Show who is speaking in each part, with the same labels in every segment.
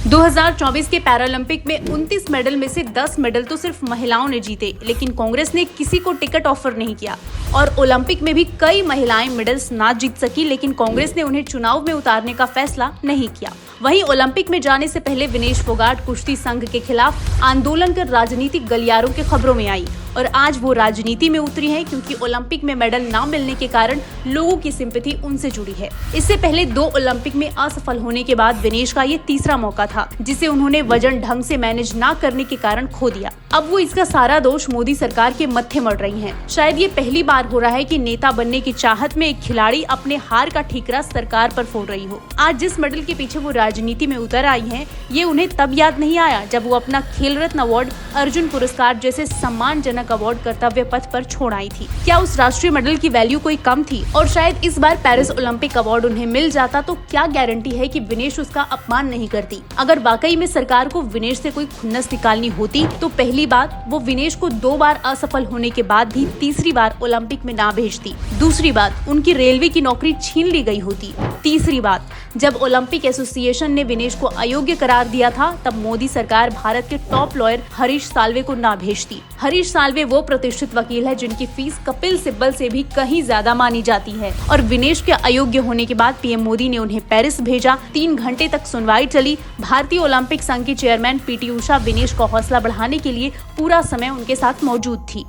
Speaker 1: 2024 के पैरालंपिक में 29 मेडल में से 10 मेडल तो सिर्फ महिलाओं ने जीते, लेकिन कांग्रेस ने किसी को टिकट ऑफर नहीं किया। और ओलंपिक में भी कई महिलाएं मेडल्स ना जीत सकी, लेकिन कांग्रेस ने उन्हें चुनाव में उतारने का फैसला नहीं किया। वहीं ओलंपिक में जाने से पहले विनेश फोगाट कुश्ती संघ के खिलाफ आंदोलन कर राजनीतिक गलियारों के खबरों में आई और आज वो राजनीति में उतरी है, क्योंकि ओलंपिक में मेडल ना मिलने के कारण लोगों की सिंपैथी उनसे जुड़ी है। इससे पहले 2 ओलंपिक में असफल होने के बाद विनेश का ये तीसरा मौका था, जिसे उन्होंने वजन ढंग से मैनेज ना करने के कारण खो दिया। अब वो इसका सारा दोष मोदी सरकार के मत्थे मढ़ रही हैं। शायद ये पहली बार हो रहा है कि नेता बनने की चाहत में एक खिलाड़ी अपने हार का ठीकरा सरकार पर फोड़ रही हो। आज जिस मेडल के पीछे वो राजनीति में उतर आई हैं, ये उन्हें तब याद नहीं आया जब वो अपना खेल रत्न अवार्ड, अर्जुन पुरस्कार जैसे सम्मानजनक अवार्ड कर्तव्य पथ पर छोड़ आई थी। क्या उस राष्ट्रीय मेडल की वैल्यू कोई कम थी? और शायद इस बार पेरिस ओलंपिक अवार्ड उन्हें मिल जाता तो क्या गारंटी है कि विनेश उसका अपमान नहीं करती? अगर वाकई में सरकार को विनेश से कोई खुन्नस निकालनी होती तो पहली बात, वो विनेश को 2 बार असफल होने के बाद भी तीसरी बार ओलंपिक में ना भेजती। दूसरी बात, उनकी रेलवे की नौकरी छीन ली गई होती। तीसरी बात, जब ओलंपिक एसोसिएशन ने विनेश को अयोग्य करार दिया था, तब मोदी सरकार भारत के टॉप लॉयर हरीश साल्वे को ना भेजती। हरीश साल्वे वो प्रतिष्ठित वकील है जिनकी फीस कपिल सिब्बल से भी कहीं ज्यादा मानी जाती है। और विनेश के अयोग्य होने के बाद पीएम मोदी ने उन्हें पेरिस भेजा। 3 घंटे तक सुनवाई चली। भारतीय ओलंपिक संघ की चेयरमैन पीटी उषा विनेश को हौसला बढ़ाने के लिए पूरा समय उनके साथ मौजूद थी।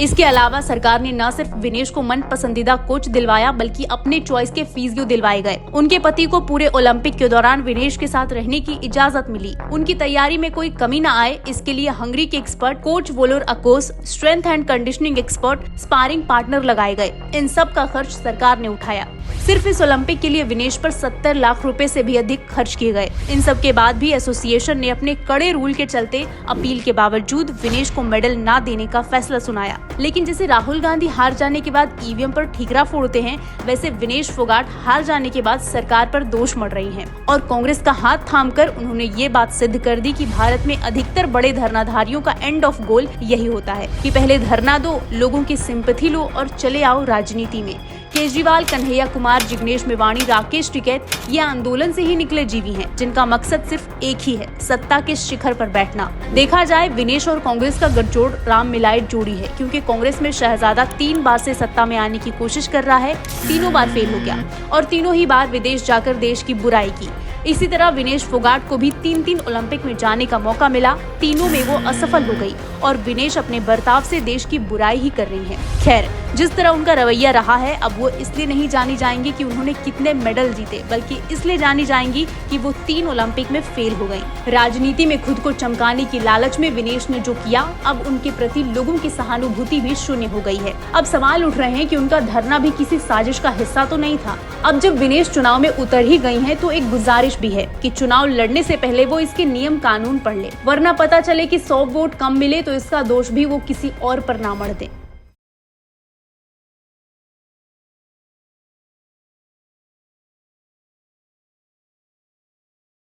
Speaker 1: इसके अलावा सरकार ने न सिर्फ विनेश को मन पसंदीदा कोच दिलवाया, बल्कि अपने चॉइस के फिजियो दिलवाए गए। उनके पति को पूरे ओलंपिक के दौरान विनेश के साथ रहने की इजाजत मिली। उनकी तैयारी में कोई कमी न आए, इसके लिए हंगरी के expert coach Volor Akos, strength and conditioning expert, sparring partner लगाए गए। इन सब का खर्च सरकार ने उठाया। सिर्फ इस ओलंपिक के लिए विनेश पर 70 लाख रुपए से भी अधिक खर्च किए गए। इन सब के बाद भी एसोसिएशन ने अपने कड़े रूल के चलते अपील के बावजूद विनेश को मेडल न देने का फैसला सुनाया। लेकिन जैसे राहुल गांधी हार जाने के बाद ईवीएम पर ठीकरा फोड़ते हैं, वैसे विनेश फोगाट हार जाने के बाद सरकार पर दोष मढ़ रही हैं। और कांग्रेस का हाथ थामकर उन्होंने ये बात सिद्ध कर दी कि भारत में अधिकतर बड़े धरनाधारियों का एंड ऑफ गोल यही होता है कि पहले धरना दो, लोगों की सिंपैथी लो और चले आओ राजनीति में। केजरीवाल, कन्हैया कुमार, जिग्नेश मेवाणी, राकेश टिकैत ये आंदोलन से ही निकले जीवी हैं, जिनका मकसद सिर्फ एक ही है, सत्ता के शिखर पर बैठना। देखा जाए, विनेश और कांग्रेस का गठजोड़ राम मिलाइट जोड़ी है, क्योंकि कांग्रेस में शहजादा 3 बार से सत्ता में आने की कोशिश कर रहा है, तीनों बार फेल हो गया और तीनों ही बार विदेश जाकर देश की बुराई की। इसी तरह विनेश फोगाट को भी 3 ओलंपिक में जाने का मौका मिला, तीनों में वो असफल हो गई और विनेश अपने बर्ताव से देश की बुराई ही कर रही है। खैर, जिस तरह उनका रवैया रहा है, अब वो इसलिए नहीं जानी जाएंगी कि उन्होंने कितने मेडल जीते, बल्कि इसलिए जानी जाएंगी कि वो 3 ओलंपिक में फेल हो गयी। राजनीति में खुद को चमकाने की लालच में विनेश ने जो किया, अब उनके प्रति लोगों की सहानुभूति भी शून्य हो गई है। अब सवाल उठ रहे हैं कि उनका धरना भी किसी साजिश का हिस्सा तो नहीं था। अब जब विनेश चुनाव में उतर ही गई हैं, तो एक गुजारिश भी है कि चुनाव लड़ने से पहले वो इसके नियम कानून पढ़ ले, वरना पता चले कि 100 वोट कम मिले तो इसका दोष भी वो किसी और पर ना मढ़ दे।